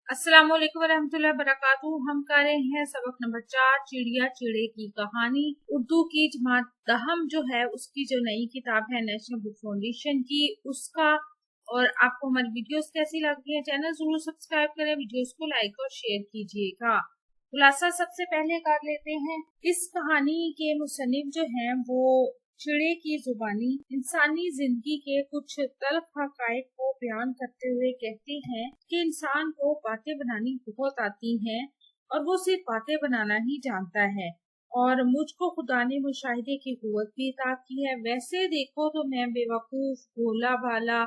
अस्सलाम वालेकुम रहमतुल्लाहि व बरकातुहू। हम कर रहे हैं सबक नंबर 4 चिड़िया चिड़े की कहानी। उर्दू की जमात दहम जो है उसकी जो नई किताब है नेशनल बुक फाउंडेशन की उसका। और आपको हमारी वीडियोस कैसी लगती हैं, चैनल जरूर सब्सक्राइब करें, वीडियोस को लाइक और शेयर कीजिएगा। खुलासा सबसे पहले कर लेते हैं। इस कहानी के मुसन्निफ जो हैं वो चिड़े की जुबानी इंसानी जिंदगी के कुछ तल्ख हकायक को बयान करते हुए कहते हैं कि इंसान को बातें बनानी बहुत आती हैं और वो सिर्फ बातें बनाना ही जानता है। और मुझको खुदा ने मुशाहिदे की कुव्वत भी अता की है। वैसे देखो तो मैं बेवकूफ, भोला भाला,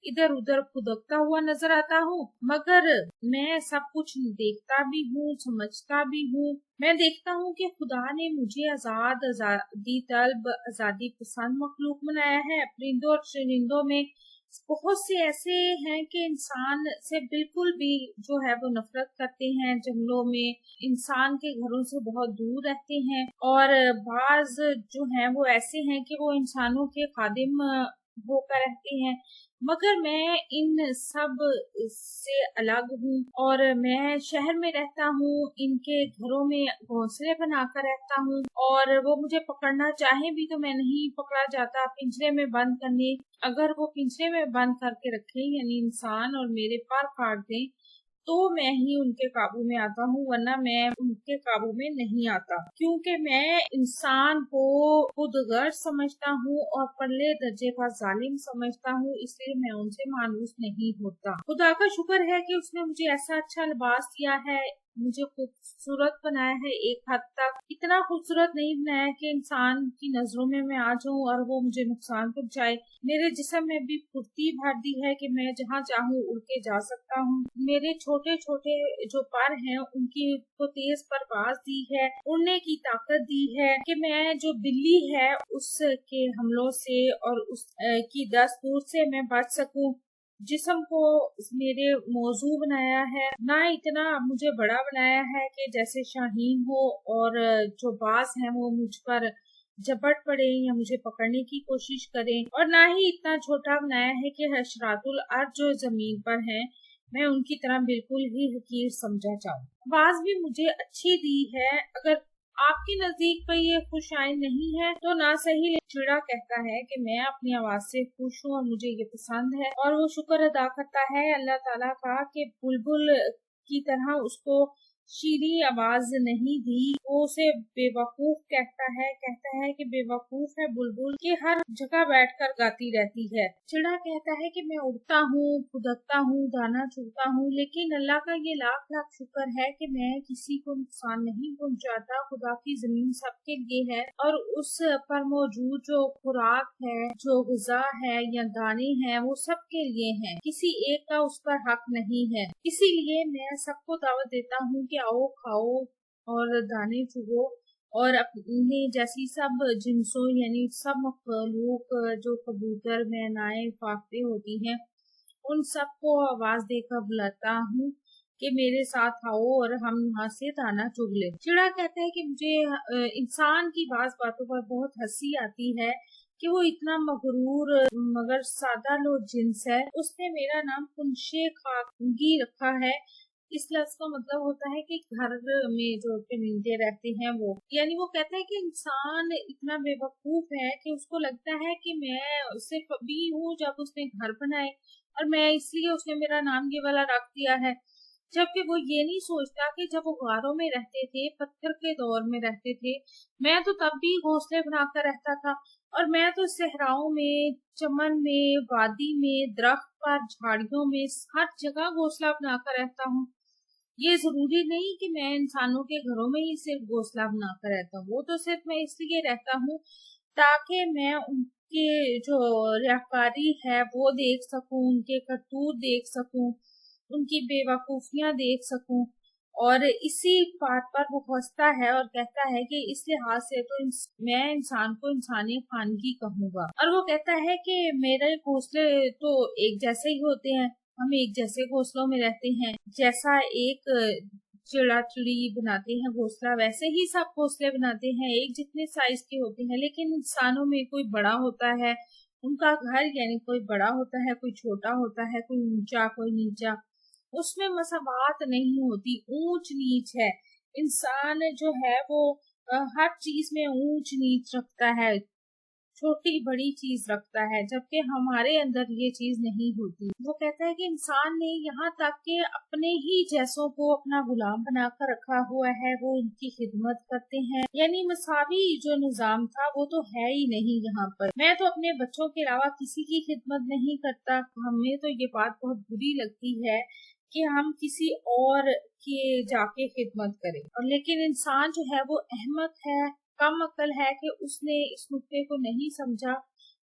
इधर उधर फुदकता हुआ नजर आता हूँ, मगर मैं सब कुछ देखता भी हूँ, समझता भी हूँ। मैं देखता हूँ कि खुदा ने मुझे आजादी तलब, आजादी पसंद मखलूक बनाया है। परिंदों और चरिंदों में बहुत से ऐसे हैं कि इंसान से बिल्कुल भी जो है वो नफरत करते हैं, जंगलों में इंसान के घरों से बहुत दूर रहते हैं, और बाज जो हैं वो ऐसे हैं कि वो इंसानों के खादिम होकर रहते हैं। मगर मैं इन सब से अलग हूँ और मैं शहर में रहता हूँ, इनके घरों में घोंसले बनाकर रहता हूँ, और वो मुझे पकड़ना चाहे भी तो मैं नहीं पकड़ा जाता। पिंजरे में बंद करने, अगर वो पिंजरे में बंद करके रखे यानी इंसान और मेरे पर काट दें तो मैं ही उनके काबू में आता हूँ, वरना मैं उनके काबू में नहीं आता, क्योंकि मैं इंसान को खुद गर्ज समझता हूँ और परले दर्जे का जालिम समझता हूँ, इसलिए मैं उनसे मायूस नहीं होता। खुदा का शुक्र है कि उसने मुझे ऐसा अच्छा लिबास दिया है, मुझे खूबसूरत बनाया है। एक हद तक इतना खूबसूरत नहीं बनाया कि इंसान की नजरों में मैं आ जाऊं और वो मुझे नुकसान पहुंचाए। मेरे जिस्म में भी फुर्ती भर दी है कि मैं जहाँ चाहूँ उड़ के जा सकता हूँ। मेरे छोटे छोटे जो पर हैं उनकी को तेज परवाज दी है, उड़ने की ताकत दी है कि मैं जो बिल्ली है उसके हमलों से और उस की दस्तूर से मैं बच सकूं। जिस्म को मेरे मौजू बनाया है, ना इतना मुझे बड़ा बनाया है कि जैसे शाहीन हो और जो बाज हैं वो मुझ पर झपट पड़े या मुझे पकड़ने की कोशिश करें, और ना ही इतना छोटा बनाया है कि हशरातुल अर्ज जो जमीन पर हैं मैं उनकी तरह बिल्कुल ही हकीर समझा जाऊं। आवाज भी मुझे अच्छी दी है। अगर आपके नजदीक पर ये खुशाइन नहीं है तो ना सही। चिड़ा कहता है कि मैं अपनी आवाज से खुश हूँ और मुझे ये पसंद है, और वो शुक्र अदा करता है अल्लाह ताला का कि बुलबुल की तरह उसको शीरी आवाज नहीं दी। वो उसे बेवकूफ कहता है कि बेवकूफ है बुलबुल कि हर जगह बैठकर गाती रहती है। चिड़ा कहता है कि मैं उड़ता हूँ, फुदकता हूँ, दाना चुगता हूँ, लेकिन अल्लाह का ये लाख लाख शुक्र है कि मैं किसी को नुकसान नहीं पहुँचाता। खुदा की जमीन सबके लिए है और उस पर मौजूद जो खुराक है, जो ग़िज़ा है या दाने हैं, वो सबके लिए है, किसी एक का उस पर हक नहीं है। इसीलिए मैं सबको दावत देता हूँ कि आओ खाओ और दाने चुगो, और अपने जैसी सब जिन्सों यानी सब मखलूक जो कबूतर, मैनाएं, फाख्ते होती हैं, उन सबको आवाज देकर बुलाता हूँ कि मेरे साथ आओ और हम यहाँ से दाना चुग ले। चिड़ा कहता है कि मुझे इंसान की बातों पर बहुत हंसी आती है कि वो इतना मगरूर मगर सादा लो जिन्स है। उसने मेरा नाम कुंशे खागी रखा है। इस लफ्ज का मतलब होता है कि घर में जो परिंदे रहते हैं वो, यानी वो कहता है कि इंसान इतना बेवकूफ है कि उसको लगता है कि मैं सिर्फ अभी हूँ जब उसने घर बनाए और मैं इसलिए उसने मेरा नाम ये वाला रख दिया है, जबकि वो ये नहीं सोचता कि जब वो गारों में रहते थे, पत्थर के दौर में रहते थे, मैं तो तब भी घोंसले बनाकर रहता था, और मैं तो सहराओं में, चमन में, वादी में, दरख्त पर, झाड़ियों में, हर जगह घोंसला बनाकर रहता हूँ। ये जरूरी नहीं कि मैं इंसानों के घरों में ही सिर्फ घोंसला बनाकर रहता हूँ, वो तो सिर्फ मैं इसलिए रहता हूँ ताकि मैं उनके जो रियाकारी है वो देख सकूं, उनके करतूत देख सकूं, उनकी बेवकूफियां देख सकूं। और इसी बात पर वो हंसता है और कहता है कि इस लिहाज से तो मैं इंसान को इंसानी खानगी कहूंगा। और वो कहता है कि मेरे घोंसले तो एक जैसे ही होते हैं, हम एक जैसे घोंसलों में रहते हैं, जैसा एक चिड़ा चिड़ी बनाते हैं घोंसला वैसे ही सब घोंसले बनाते हैं, एक जितने साइज के होते हैं, लेकिन इंसानों में कोई बड़ा होता है, उनका घर यानी कोई बड़ा होता है, कोई छोटा होता है, कोई ऊंचा कोई नीचा। اس میں مساوات نہیں ہوتی، اونچ نیچ ہے۔ انسان جو ہے وہ ہر چیز میں اونچ نیچ رکھتا ہے، چھوٹی بڑی چیز رکھتا ہے، جبکہ ہمارے اندر یہ چیز نہیں ہوتی۔ وہ کہتا ہے کہ انسان نے یہاں تک کہ اپنے ہی جیسوں کو اپنا غلام بنا کر رکھا ہوا ہے، وہ ان کی خدمت کرتے ہیں، یعنی مساوی جو نظام تھا وہ تو ہے ہی نہیں یہاں پر۔ میں تو اپنے بچوں کے علاوہ کسی کی خدمت نہیں کرتا۔ ہمیں تو یہ بات بہت بری لگتی ہے کہ ہم کسی اور کی جا کے خدمت کریں، اور لیکن انسان جو ہے وہ احمق ہے، کم عقل ہے کہ اس نے اس نقطے کو نہیں سمجھا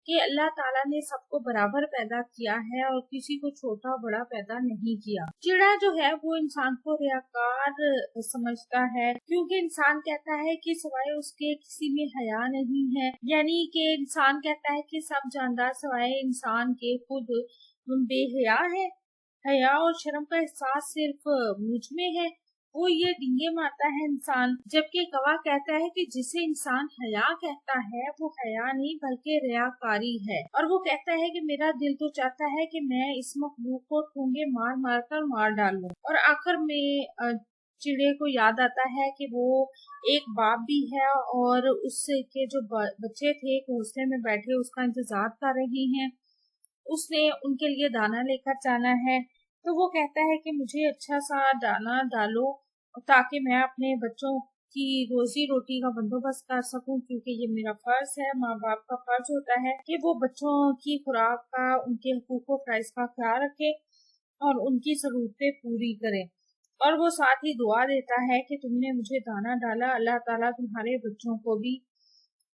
کہ اللہ تعالیٰ نے سب کو برابر پیدا کیا ہے اور کسی کو چھوٹا بڑا پیدا نہیں کیا۔ چڑا جو ہے وہ انسان کو ریاکار سمجھتا ہے، کیونکہ انسان کہتا ہے کہ سوائے اس کے کسی میں حیا نہیں ہے، یعنی کہ انسان کہتا ہے کہ سب جاندار سوائے انسان کے خود بے حیا ہے، حیا اور شرم کا احساس صرف مجھ میں ہے، وہ یہ ڈنگے مارتا ہے انسان۔ جبکہ گواہ کہتا ہے کہ جسے انسان حیا کہتا ہے وہ حیا نہیں بلکہ ریاکاری ہے، اور وہ کہتا ہے کہ میرا دل تو چاہتا ہے کہ میں اس مخلوق کو ٹھونگے مار مار کر مار ڈالوں۔ اور آخر میں چڑے کو یاد آتا ہے کہ وہ ایک باپ بھی ہے اور اس کے جو بچے تھے گھونسلے میں بیٹھے اس کا انتظار کر رہے ہیں، اس نے ان کے لیے دانا لے کر جانا ہے، تو وہ کہتا ہے کہ مجھے اچھا سا دانا ڈالو تاکہ میں اپنے بچوں کی روزی روٹی کا بندوبست کر سکوں، کیونکہ یہ میرا فرض ہے، ماں باپ کا فرض ہوتا ہے کہ وہ بچوں کی خوراک کا، ان کے حقوق و فرائض کا خیال رکھے اور ان کی ضرورتیں پوری کرے۔ اور وہ ساتھ ہی دعا دیتا ہے کہ تم نے مجھے دانا ڈالا، اللہ تعالیٰ تمہارے بچوں کو بھی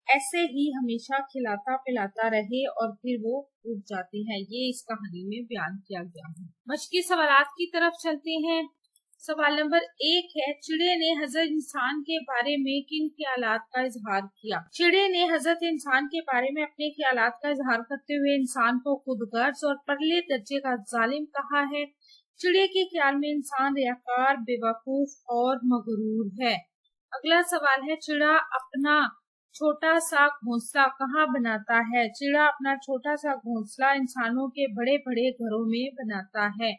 ایسے ہی ہمیشہ کھلاتا پلاتا رہے، اور پھر وہ اٹھ جاتے ہیں۔ یہ اس کہانی میں بیان کیا گیا ہے۔ مشقی سوالات کی طرف چلتے ہیں۔ سوال نمبر 1 ہے، چڑے نے حضرت انسان کے بارے میں کن خیالات کا اظہار کیا؟ چڑے نے حضرت انسان کے بارے میں اپنے خیالات کا اظہار کرتے ہوئے انسان کو خود غرض اور پرلے درجے کا ظالم کہا ہے۔ چڑے کے خیال میں انسان ریاکار، بے وقوف اور مغرور ہے۔ اگلا سوال ہے، چڑا اپنا چھوٹا سا گھونسلہ کہاں بناتا ہے؟ چڑا اپنا چھوٹا سا گھونسلہ انسانوں کے بڑے بڑے گھروں میں بناتا ہے۔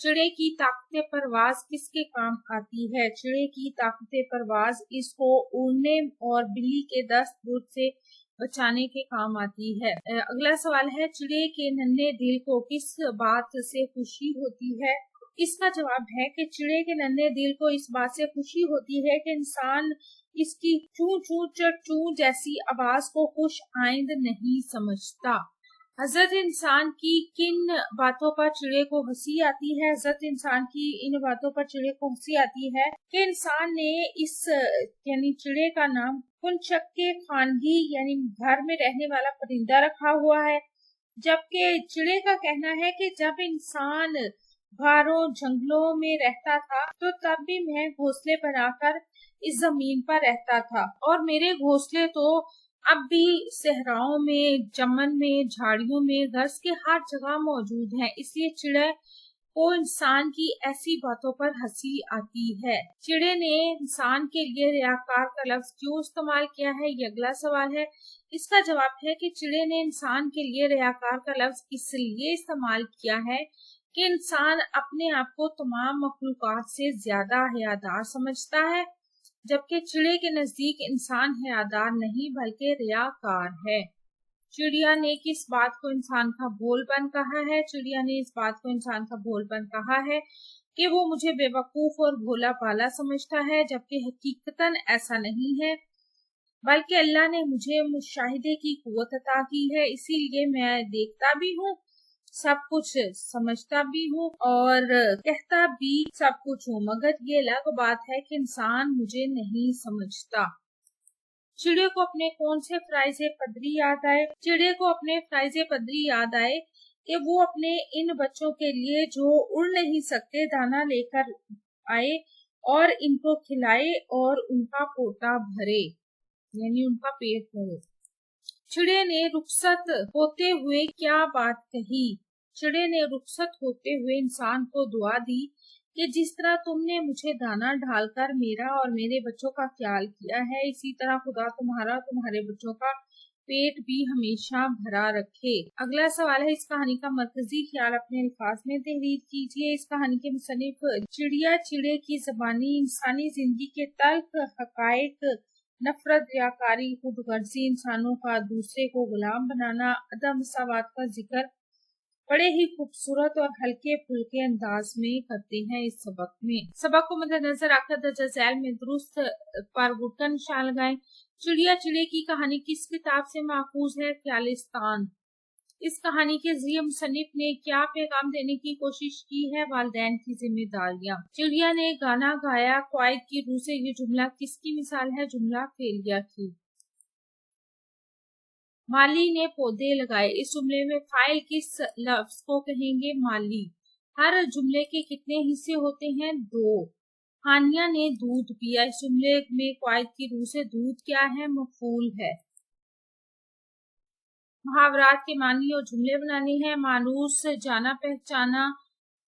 چڑے کی طاقت پرواز کس کے کام آتی ہے؟ چڑے کی طاقت پرواز اس کو اڑنے اور بلی کے دست برد سے بچانے کے کام آتی ہے۔ اگلا سوال ہے، چڑے کے ننھے دل کو کس بات سے خوشی ہوتی ہے؟ اس کا جواب ہے کہ چڑے کے ننھے دل کو اس بات سے خوشی ہوتی ہے کہ انسان اس کی چوں چوں چٹ چوں جیسی آواز کو خوش آئند نہیں سمجھتا۔ حضرت انسان کی کن باتوں پر چڑے کو ہنسی آتی ہے؟ حضرت انسان کی ان باتوں پر چڑے کو ہنسی آتی ہے کہ انسان نے اس یعنی چڑے کا نام کنچک خانگی یعنی گھر میں رہنے والا پرندہ رکھا ہوا ہے، جبکہ چڑے کا کہنا ہے کہ جب انسان غاروں جنگلوں میں رہتا تھا تو تب بھی میں گھونسلے بنا کر اس زمین پر رہتا تھا، اور میرے گھونسلے تو اب بھی صحراؤں میں، چمن میں، جھاڑیوں میں، گھاس کے ہر جگہ موجود ہیں، اس لیے چڑے کو انسان کی ایسی باتوں پر ہنسی آتی ہے۔ چڑے نے انسان کے لیے ریاکار کا لفظ کیوں استعمال کیا ہے؟ یہ اگلا سوال ہے۔ اس کا جواب ہے کہ چڑے نے انسان کے لیے ریاکار کا لفظ اس لیے استعمال کیا ہے کہ انسان اپنے آپ کو تمام مخلوقات سے زیادہ حیادار سمجھتا ہے، جبکہ چڑے کے نزدیک انسان حیادار نہیں بلکہ ریاکار ہے۔ چڑیا نے کس بات کو انسان کا بھول پن کہا ہے؟ چڑیا نے اس بات کو انسان کا بھول پن کہا ہے کہ وہ مجھے بے وقوف اور بھولا بھالا سمجھتا ہے، جبکہ حقیقتاً ایسا نہیں ہے، بلکہ اللہ نے مجھے مشاہدے کی قوت عطا کی ہے، اسی لیے میں دیکھتا بھی ہوں، سب کچھ سمجھتا بھی ہوں اور کہتا بھی سب کچھ ہوں، مگر یہ الگ بات ہے کہ انسان مجھے نہیں سمجھتا۔ چڑے کو اپنے کون سے فرائض قدری یاد آئے؟ چڑے کو اپنے فرائض قدری یاد آئے کہ وہ اپنے ان بچوں کے لیے جو اڑ نہیں سکتے دانا لے کر آئے اور ان کو کھلائے اور ان کا پوٹا بھرے، یعنی ان کا پیٹ بھرے۔ چڑے نے رخصت ہوتے ہوئے کیا بات کہی؟ چڑے نے رخصت ہوتے ہوئے انسان کو دعا دی کہ جس طرح تم نے مجھے دانا ڈال کر میرا اور میرے بچوں کا خیال کیا ہے، اسی طرح خدا تمہارا تمہارے بچوں کا पेट भी हमेशा भरा रखे। अगला सवाल है, इस कहानी का मरकजी ख्याल अपने अल्फाज में तहरीर कीजिए। इस कहानी के मुसन्निफ चिड़िया चिड़े की ज़बानी इंसानी जिंदगी के तल्ख हकायक, नफरत, रियाकारी, खुदगर्जी, इंसानों का दूसरे को गुलाम बनाना, अदम मसावत का जिक्र बड़े ही खूबसूरत और हल्के फुल्के अंदाज में करते हैं। इस सबक को मद्देनजर रखकर दर्जा झैल में दुरुस्त पर गुड का निशान लगाएं। चिड़िया चिड़े की कहानी किस किताब से माखूज है? ख्यालिस्तान। इस कहानी के जरिए मुसन्निफ ने क्या पैगाम देने की कोशिश की है? वालिदैन की जिम्मेदारियां। चिड़िया ने गाना गाया क्वाइद की रूह से, ये जुमला किसकी मिसाल है? जुमला फेलिया की। माली ने पौधे लगाए, इस जुमले में फाइल किस लफ्ज को कहेंगे? माली। हर जुमले के कितने हिस्से होते हैं? 2। हानिया ने दूध पिया, इस जुमले में क्वाइद की रूह से दूध क्या है? मफूल है। मुहावरात के मानी और जुमले बनाने हैं। मानूस, जाना पहचाना,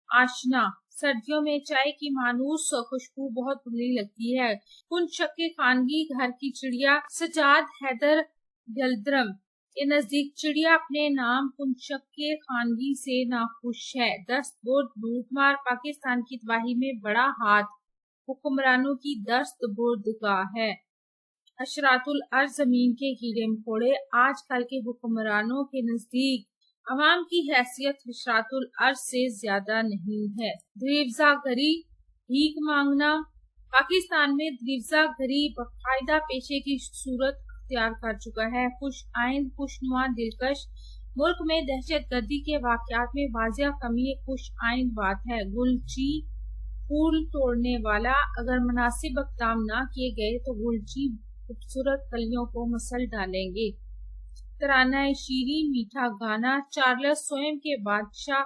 आशना। सर्दियों में चाय की मानूस खुशबू बहुत बुरी लगती है। कुंशक के खानगी, घर की चिड़िया। सजाद हैदर यल्द्रम के नजदीक चिड़िया अपने नाम कुंशक के खानगी से नाखुश है। दस्त बुर्द, लूटमार, पाकिस्तान की तबाही में बड़ा हाथ, हुक्मरानों की दस्त बुर्दगाह है। अशरातुल अर्ज, जमीन के कीड़े मकोड़े। आजकल के हुक्मरानों के नजदीक अवाम की हैसियत अशरातुल अर्ज से ज्यादा नहीं है। दरीवजा गरी, भीख मांगना। पाकिस्तान में दरीवजा गरी बाकायदा पेशे की सूरत अख्तियार कर चुका है। खुश आइंद, खुशनुमा, दिलकश। मुल्क में दहशत गर्दी के वाकयात में वाजिया कमी एक खुश आइंद बात है। गुलची, फूल तोड़ने वाला। अगर मुनासिब इक़दाम न किए गए तो गुलची खूबसूरत कलियों को मसल डालेंगे। तराना शीरी, मीठा गाना। चार्ल्स स्वयं के बादशाह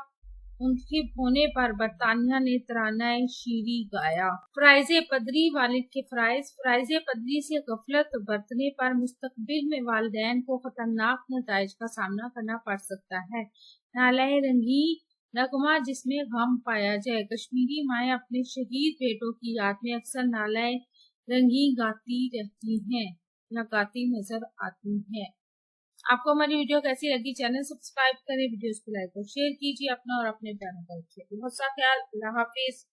मुंतखब होने पर बरतानिया ने तराना शीरी गाया। फराइज पदरी, वालिद के फराइज। फराइज पदरी से गफलत बरतने पर मुस्तकबिल में वालिदैन को खतरनाक नताइज का सामना करना पड़ सकता है। नाले रंगी, नगमा जिसमें गम पाया जाए। कश्मीरी माएँ अपने शहीद बेटों की याद में अक्सर नाले रंगी गाती रहती हैं या गाती नजर आती हैं। आपको हमारी वीडियो कैसी लगी? चैनल सब्सक्राइब करें, वीडियोस को लाइक और शेयर कीजिए। अपना और अपने प्यारों का रखिए बहुत सा ख्याल। अल्लाह हाफिज।